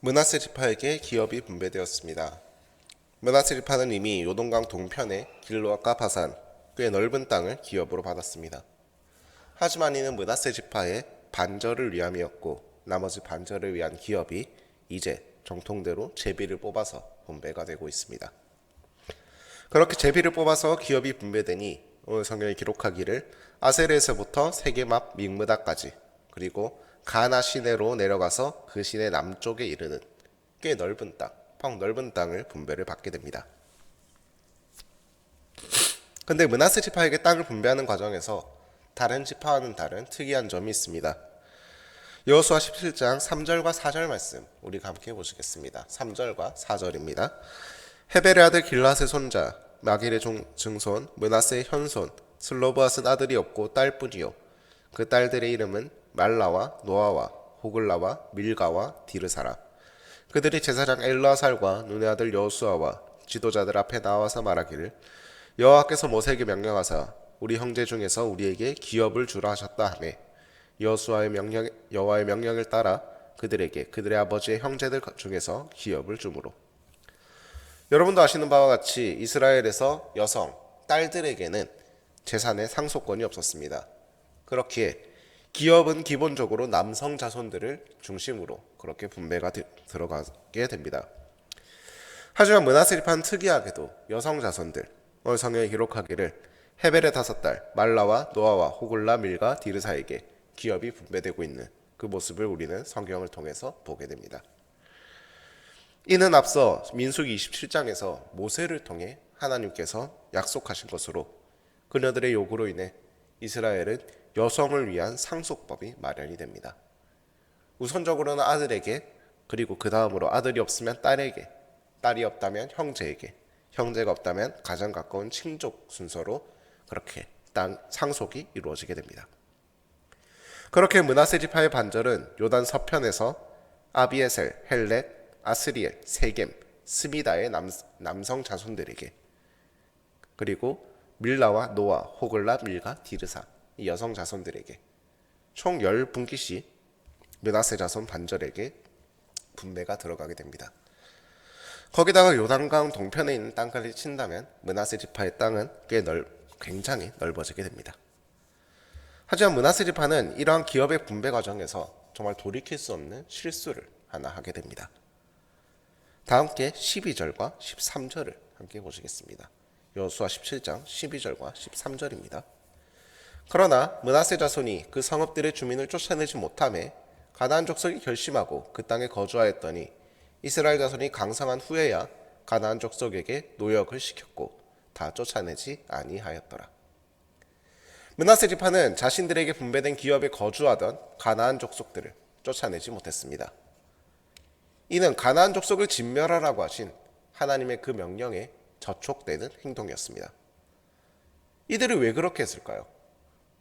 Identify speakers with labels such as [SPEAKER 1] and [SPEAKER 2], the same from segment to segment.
[SPEAKER 1] 므낫세 지파에게 기업이 분배되었습니다. 므낫세 지파는 이미 요동강 동편의 길르앗과 바산, 꽤 넓은 땅을 기업으로 받았습니다. 하지만 이는 므낫세 지파의 반절을 위함이었고 나머지 반절을 위한 기업이 이제 정통대로 제비를 뽑아서 분배가 되고 있습니다. 그렇게 제비를 뽑아서 기업이 분배되니 오늘 성경이 기록하기를 아세르에서부터 세겜 앞 믹므다까지 그리고 가나 시내로 내려가서 그 시내 남쪽에 이르는 꽤 넓은 땅, 넓은 땅을 분배를 받게 됩니다. 근데 므낫세 지파에게 땅을 분배하는 과정에서 다른 지파와는 다른 특이한 점이 있습니다. 여호수아 17장 3절과 4절 말씀 우리가 함께 보시겠습니다. 3절과 4절입니다. 헤벨의 아들 길라스의 손자 마길의 증손 므낫세의 현손 슬로브앗은 아들이 없고 딸뿐이요 그 딸들의 이름은 말라와 노아와 호글라와 밀가와 디르사라. 그들이 제사장 엘르아살과 눈의 아들 여호수아와 지도자들 앞에 나와서 말하기를 여호와께서 모세에게 명령하사 우리 형제 중에서 우리에게 기업을 주라 하셨다 하매 여호와의 명령을 따라 그들에게 그들의 아버지의 형제들 중에서 기업을 주므로. 여러분도 아시는 바와 같이 이스라엘에서 여성, 딸들에게는 재산의 상속권이 없었습니다. 그렇기에 기업은 기본적으로 남성 자손들을 중심으로 그렇게 분배가 들어가게 됩니다. 하지만 므낫세 지파는 특이하게도 여성 자손들, 오늘 성경에 기록하기를 헤벨의 5딸 말라와 노아와 호글라 밀가 디르사에게 기업이 분배되고 있는 그 모습을 우리는 성경을 통해서 보게 됩니다. 이는 앞서 민수기 27장에서 모세를 통해 하나님께서 약속하신 것으로 그녀들의 요구로 인해 이스라엘은 여성을 위한 상속법이 마련이 됩니다. 우선적으로는 아들에게, 그리고 그 다음으로 아들이 없으면 딸에게, 딸이 없다면 형제에게, 형제가 없다면 가장 가까운 친족 순서로 그렇게 땅 상속이 이루어지게 됩니다. 그렇게 므낫세 지파의 반절은 요단 서편에서 아비에셀, 헬렛, 아스리엘, 세겜, 스미다의 남성 자손들에게, 그리고 밀라와 노아, 호글라, 밀가, 디르사 이 여성 자손들에게 총 10분기씩 므낫세 자손 반절에게 분배가 들어가게 됩니다. 거기다가 요단강 동편에 있는 땅까지 친다면 므낫세 지파의 땅은 굉장히 넓어지게 됩니다. 하지만 므낫세 지파는 이러한 기업의 분배 과정에서 정말 돌이킬 수 없는 실수를 하나 하게 됩니다. 다 함께 12절과 13절을 함께 보시겠습니다. 여호수아 17장 12절과 13절입니다. 그러나 므낫세 자손이 그 성읍들의 주민을 쫓아내지 못하매 가나안 족속이 결심하고 그 땅에 거주하였더니 이스라엘 자손이 강성한 후에야 가나안 족속에게 노역을 시켰고 다 쫓아내지 아니하였더라. 므낫세 지파는 자신들에게 분배된 기업에 거주하던 가나안 족속들을 쫓아내지 못했습니다. 이는 가나안 족속을 진멸하라고 하신 하나님의 그 명령에 저촉되는 행동이었습니다. 이들이 왜 그렇게 했을까요?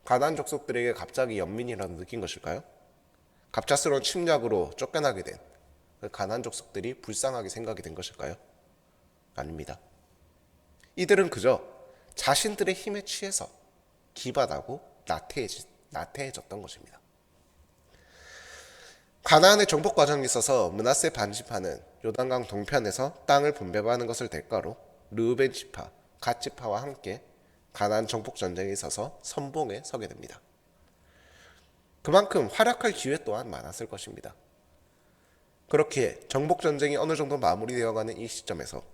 [SPEAKER 1] 가나안 족속들에게 갑자기 연민이라도 느낀 것일까요? 갑작스러운 침략으로 쫓겨나게 된 가나안 족속들이 불쌍하게 생각이 된 것일까요? 아닙니다. 이들은 그저 자신들의 힘에 취해서 기bad하고 나태해졌던 것입니다. 가나안의 정복 과정에 있어서 므낫세 반지파는 요단강 동편에서 땅을 분배받는 것을 대가로 르우벤 지파, 갓 지파와 함께 가나안 정복 전쟁에 있어서 선봉에 서게 됩니다. 그만큼 활약할 기회 또한 많았을 것입니다. 그렇게 정복 전쟁이 어느 정도 마무리되어가는 이 시점에서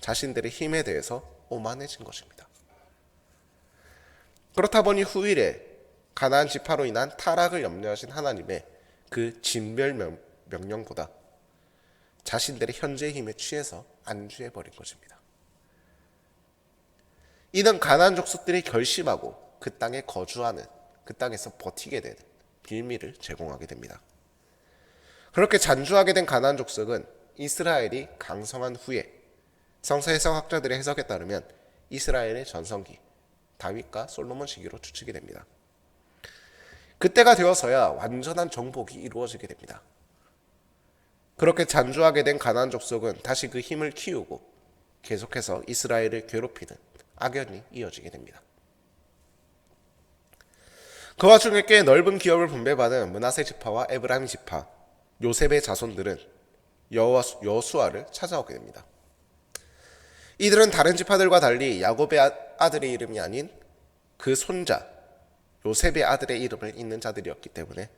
[SPEAKER 1] 자신들의 힘에 대해서 오만해진 것입니다. 그렇다 보니 후일에 가나안 지파로 인한 타락을 염려하신 하나님의 그 진멸 명령보다 자신들의 현재의 힘에 취해서 안주해버린 것입니다. 이는 가나안 족속들이 결심하고 그 땅에 거주하는, 그 땅에서 버티게 되는 빌미를 제공하게 됩니다. 그렇게 잔주하게 된 가나안 족속은 이스라엘이 강성한 후에 성서 해석학자들의 해석에 따르면 이스라엘의 전성기 다윗과 솔로몬 시기로 추측이 됩니다. 그때가 되어서야 완전한 정복이 이루어지게 됩니다. 그렇게 잔주하게 된 가나안 족속은 다시 그 힘을 키우고 계속해서 이스라엘을 괴롭히는 악연이 이어지게 됩니다. 그 와중에 꽤 넓은 기업을 분배받은 므낫세 지파와 에브라임 지파, 요셉의 자손들은 여수아를 찾아오게 됩니다. 이들은 다른 지파들과 달리 야곱의 아들의 이름이 아닌 그 손자 요셉의 아들의 이름을 잇는 자들이었기 때문에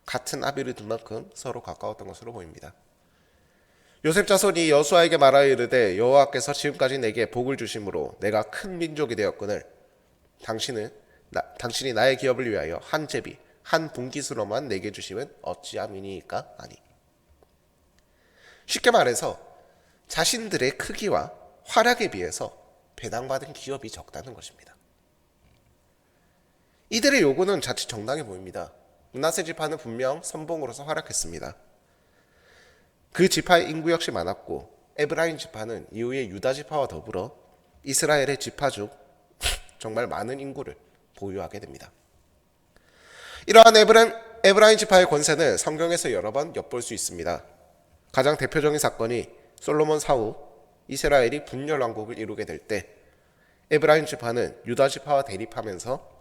[SPEAKER 1] 같은 아비를 둔 만큼 서로 가까웠던 것으로 보입니다. 요셉 자손이 여수아에게 말하여 이르되 여호와께서 지금까지 내게 복을 주심으로 내가 큰 민족이 되었거늘 당신이 나의 기업을 위하여 한 제비 한 분깃으로만 내게 주심은 어찌함이니까 하니. 쉽게 말해서 자신들의 크기와 활약에 비해서 배당받은 기업이 적다는 것입니다. 이들의 요구는 자칫 정당해 보입니다. 므낫세 지파는 분명 선봉으로서 활약했습니다. 그 지파의 인구 역시 많았고 에브라임 지파는 이후에 유다 지파와 더불어 이스라엘의 지파 중 정말 많은 인구를 보유하게 됩니다. 이러한 에브라임 지파의 권세는 성경에서 여러 번 엿볼 수 있습니다. 가장 대표적인 사건이 솔로몬 사후 이스라엘이 분열 왕국을 이루게 될 때 에브라임 지파는 유다 지파와 대립하면서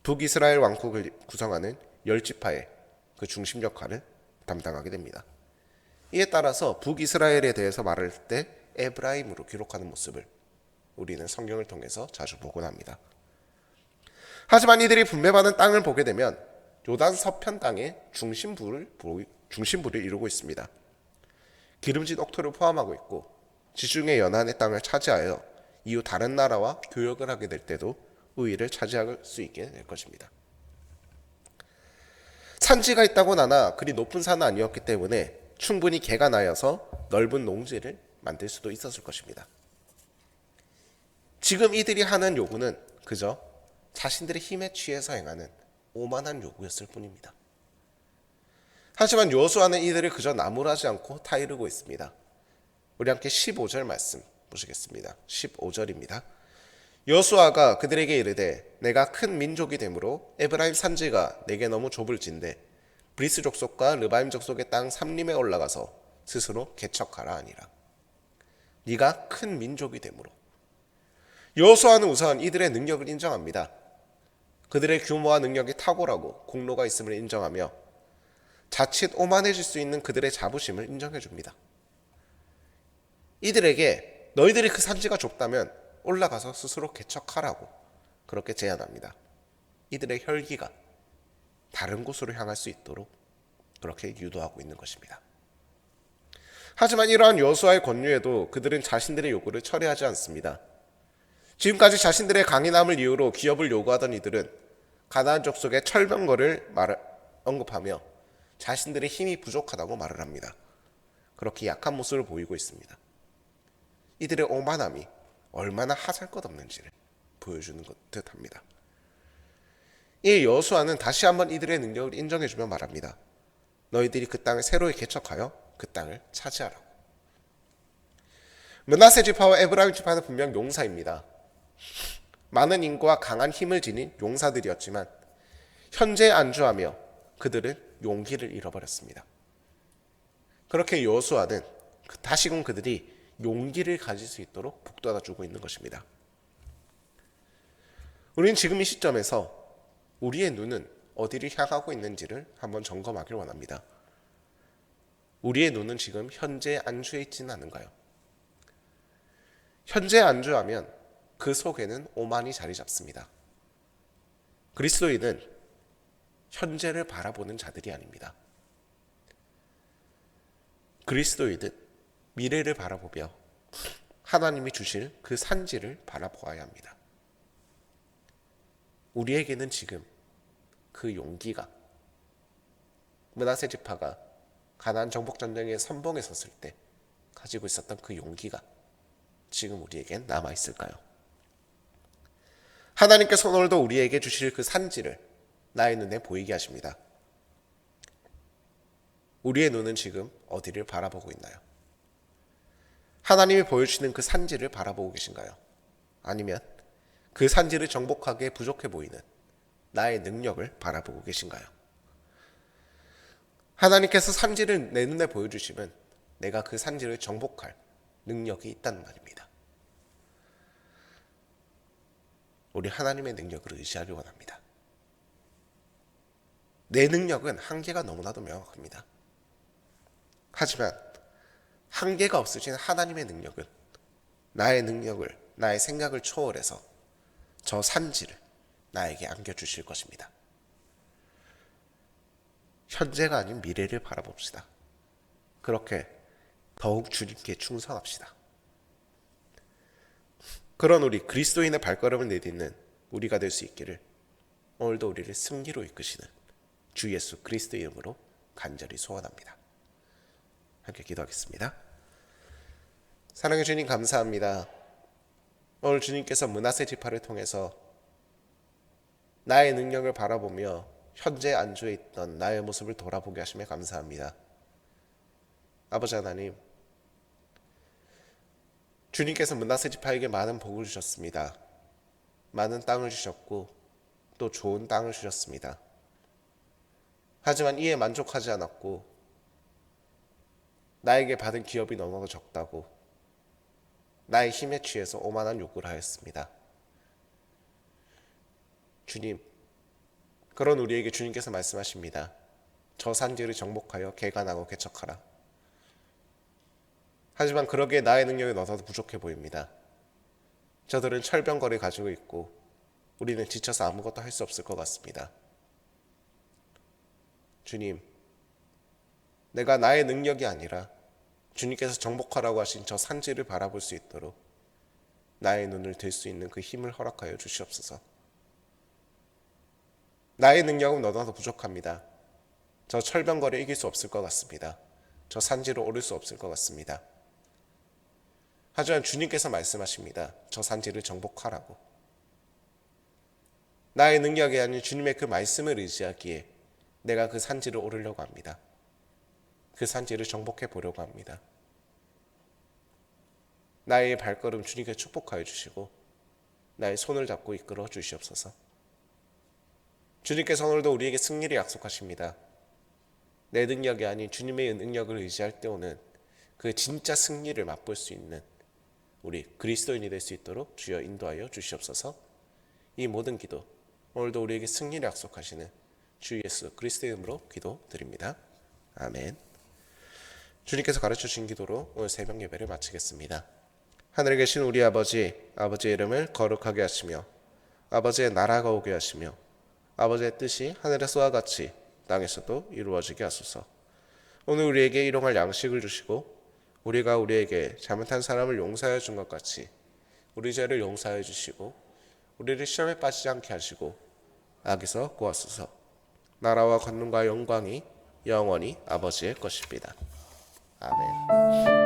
[SPEAKER 1] 북이스라엘 왕국을 구성하는 10지파의 그 중심 역할을 담당하게 됩니다. 이에 따라서 북이스라엘에 대해서 말할 때 에브라임으로 기록하는 모습을 우리는 성경을 통해서 자주 보곤 합니다. 하지만 이들이 분배받은 땅을 보게 되면 요단 서편 땅의 중심부를 이루고 있습니다. 기름진 옥토를 포함하고 있고 지중해 연안의 땅을 차지하여 이후 다른 나라와 교역을 하게 될 때도 우위를 차지할 수 있게 될 것입니다. 산지가 있다고 나나 그리 높은 산은 아니었기 때문에 충분히 개가 나여서 넓은 농지를 만들 수도 있었을 것입니다. 지금 이들이 하는 요구는 그저 자신들의 힘에 취해서 행하는 오만한 요구였을 뿐입니다. 하지만 여호수아는 이들을 그저 나무라지 않고 타이르고 있습니다. 우리 함께 15절 말씀 보시겠습니다. 15절입니다. 여호수아가 그들에게 이르되 내가 큰 민족이 되므로 에브라임 산지가 내게 너무 좁을진대 브리스 족속과 르바임 족속의 땅 삼림에 올라가서 스스로 개척하라 하니라. 네가 큰 민족이 되므로. 여호수아는 우선 이들의 능력을 인정합니다. 그들의 규모와 능력이 탁월하고 공로가 있음을 인정하며 자칫 오만해질 수 있는 그들의 자부심을 인정해 줍니다. 이들에게 너희들이 그 산지가 좁다면 올라가서 스스로 개척하라고 그렇게 제안합니다. 이들의 혈기가 다른 곳으로 향할 수 있도록 그렇게 유도하고 있는 것입니다. 하지만 이러한 여호수아의 권유에도 그들은 자신들의 요구를 철회하지 않습니다. 지금까지 자신들의 강인함을 이유로 기업을 요구하던 이들은 가나안 족속의 철병거를 언급하며 자신들의 힘이 부족하다고 말을 합니다. 그렇게 약한 모습을 보이고 있습니다. 이들의 오만함이 얼마나 하잘것없는지를 보여주는 듯합니다. 이 여호수아는 다시 한번 이들의 능력을 인정해주며 말합니다. 너희들이 그 땅을 새로 개척하여 그 땅을 차지하라고. 므낫세 지파와 에브라임 지파는 분명 용사입니다. 많은 인구와 강한 힘을 지닌 용사들이었지만 현재에 안주하며 그들은 용기를 잃어버렸습니다. 그렇게 여호수아는 다시금 그들이 용기를 가질 수 있도록 북돋아주고 있는 것입니다. 우리는 지금 이 시점에서 우리의 눈은 어디를 향하고 있는지를 한번 점검하길 원합니다. 우리의 눈은 지금 현재에 안주해 있지는 않은가요? 현재에 안주하면 그 속에는 오만이 자리 잡습니다. 그리스도인은 현재를 바라보는 자들이 아닙니다. 그리스도인은 미래를 바라보며 하나님이 주실 그 산지를 바라보아야 합니다. 우리에게는 지금 그 용기가 므낫세 지파가 가나안 정복 전쟁의 선봉에 섰을 때 가지고 있었던 그 용기가 지금 우리에겐 남아 있을까요? 하나님께서 오늘도 우리에게 주실 그 산지를 나의 눈에 보이게 하십니다. 우리의 눈은 지금 어디를 바라보고 있나요? 하나님이 보여주시는 그 산지를 바라보고 계신가요? 아니면 그 산지를 정복하기에 부족해 보이는 나의 능력을 바라보고 계신가요? 하나님께서 산지를 내 눈에 보여주시면 내가 그 산지를 정복할 능력이 있다는 말입니다. 우리 하나님의 능력을 의지하기 원합니다. 내 능력은 한계가 너무나도 명확합니다. 하지만 한계가 없으신 하나님의 능력은 나의 능력을, 나의 생각을 초월해서 저 산지를 나에게 안겨주실 것입니다. 현재가 아닌 미래를 바라봅시다. 그렇게 더욱 주님께 충성합시다. 그런 우리 그리스도인의 발걸음을 내딛는 우리가 될 수 있기를 오늘도 우리를 승리로 이끄시는 주 예수 그리스도의 이름으로 간절히 소원합니다. 함께 기도하겠습니다. 사랑의 주님 감사합니다. 오늘 주님께서 므낫세 지파를 통해서 나의 능력을 바라보며 현재 안주해 있던 나의 모습을 돌아보게 하심에 감사합니다. 아버지 하나님, 주님께서 므낫세 지파에게 많은 복을 주셨습니다. 많은 땅을 주셨고 또 좋은 땅을 주셨습니다. 하지만 이에 만족하지 않았고 나에게 받은 기업이 너무나 적다고 나의 힘에 취해서 오만한 요구를 하였습니다. 주님, 그런 우리에게 주님께서 말씀하십니다. 저 산지를 정복하여 개간하고 개척하라. 하지만 그러기에 나의 능력이 너무나도 부족해 보입니다. 저들은 철병거리 가지고 있고 우리는 지쳐서 아무것도 할 수 없을 것 같습니다. 주님, 내가 나의 능력이 아니라 주님께서 정복하라고 하신 저 산지를 바라볼 수 있도록 나의 눈을 들 수 있는 그 힘을 허락하여 주시옵소서. 나의 능력은 너무나도 부족합니다. 저 철병거리 이길 수 없을 것 같습니다. 저 산지로 오를 수 없을 것 같습니다. 하지만 주님께서 말씀하십니다. 저 산지를 정복하라고. 나의 능력이 아닌 주님의 그 말씀을 의지하기에 내가 그 산지를 오르려고 합니다. 그 산지를 정복해 보려고 합니다. 나의 발걸음 주님께 축복하여 주시고 나의 손을 잡고 이끌어 주시옵소서. 주님께서 오늘도 우리에게 승리를 약속하십니다. 내 능력이 아닌 주님의 능력을 의지할 때 오는 그 진짜 승리를 맛볼 수 있는 우리 그리스도인이 될 수 있도록 주여 인도하여 주시옵소서. 이 모든 기도 오늘도 우리에게 승리를 약속하시는 주 예수 그리스도의 이름으로 기도드립니다. 아멘. 주님께서 가르쳐주신 기도로 오늘 새벽 예배를 마치겠습니다. 하늘에 계신 우리 아버지, 아버지의 이름을 거룩하게 하시며 아버지의 나라가 오게 하시며 아버지의 뜻이 하늘에서와 같이 땅에서도 이루어지게 하소서. 오늘 우리에게 일용할 양식을 주시고 우리가 우리에게 잘못한 사람을 용서하여 준 것 같이 우리 죄를 용서하여 주시고 우리를 시험에 빠지지 않게 하시고 악에서 구하소서. 나라와 권능과 영광이 영원히 아버지의 것입니다. 아멘.